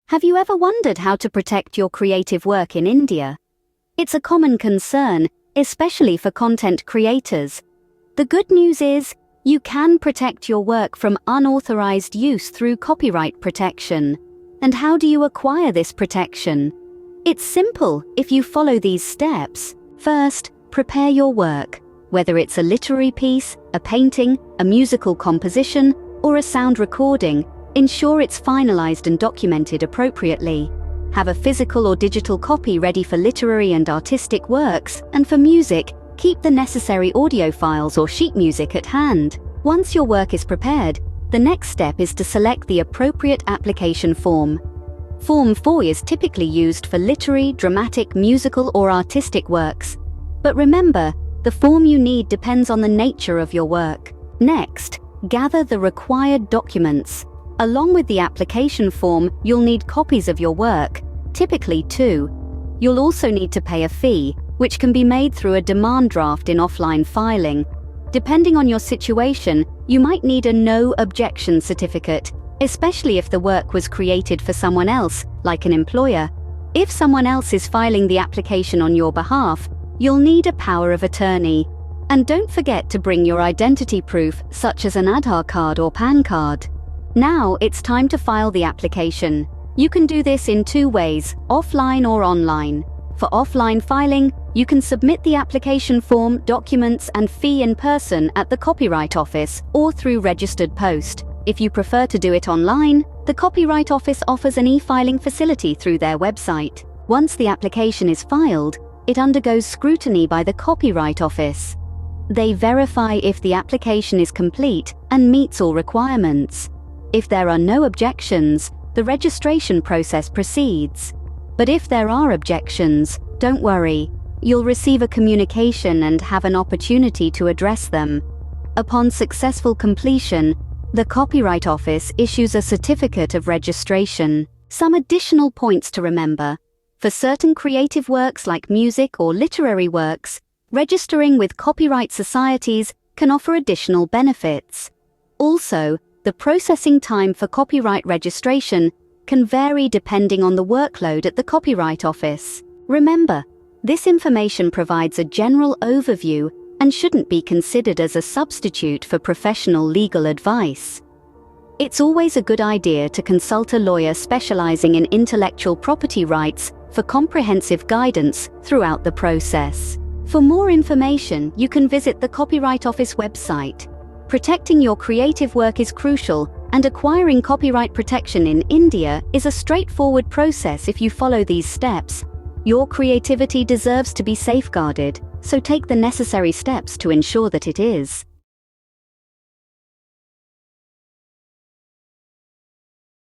Have you ever wondered how to protect your creative work in India? It's a common concern, especially for content creators. The good news is, you can protect your work from unauthorized use through copyright protection. And how do you acquire this protection? It's simple if you follow these steps. First, prepare your work. Whether it's a literary piece, a painting, a musical composition, or a sound recording, ensure it's finalized and documented appropriately. Have a physical or digital copy ready for literary and artistic works, and for music, keep the necessary audio files or sheet music at hand. Once your work is prepared, the next step is to select the appropriate application form. Form 4 is typically used for literary, dramatic, musical, or artistic works. But remember, the form you need depends on the nature of your work. Next, gather the required documents. Along with the application form, you'll need copies of your work, typically 2. You'll also need to pay a fee, which can be made through a demand draft in offline filing. Depending on your situation, you might need a no objection certificate, especially if the work was created for someone else, like an employer. If someone else is filing the application on your behalf, you'll need a power of attorney. And don't forget to bring your identity proof, such as an Aadhaar card or PAN card. Now it's time to file the application. You can do this in 2 ways, offline or online. For offline filing, you can submit the application form, documents, and fee in person at the Copyright Office or through registered post. If you prefer to do it online, the Copyright Office offers an e-filing facility through their website. Once the application is filed, it undergoes scrutiny by the Copyright Office. They verify if the application is complete and meets all requirements. If there are no objections, the registration process proceeds. But if there are objections, don't worry. You'll receive a communication and have an opportunity to address them. Upon successful completion, the Copyright Office issues a certificate of registration. Some additional points to remember. For certain creative works like music or literary works, registering with copyright societies can offer additional benefits. Also, the processing time for copyright registration can vary depending on the workload at the Copyright Office. Remember, this information provides a general overview and shouldn't be considered as a substitute for professional legal advice. It's always a good idea to consult a lawyer specializing in intellectual property rights for comprehensive guidance throughout the process. For more information, you can visit the Copyright Office website. Protecting your creative work is crucial, and acquiring copyright protection in India is a straightforward process if you follow these steps. Your creativity deserves to be safeguarded, so take the necessary steps to ensure that it is.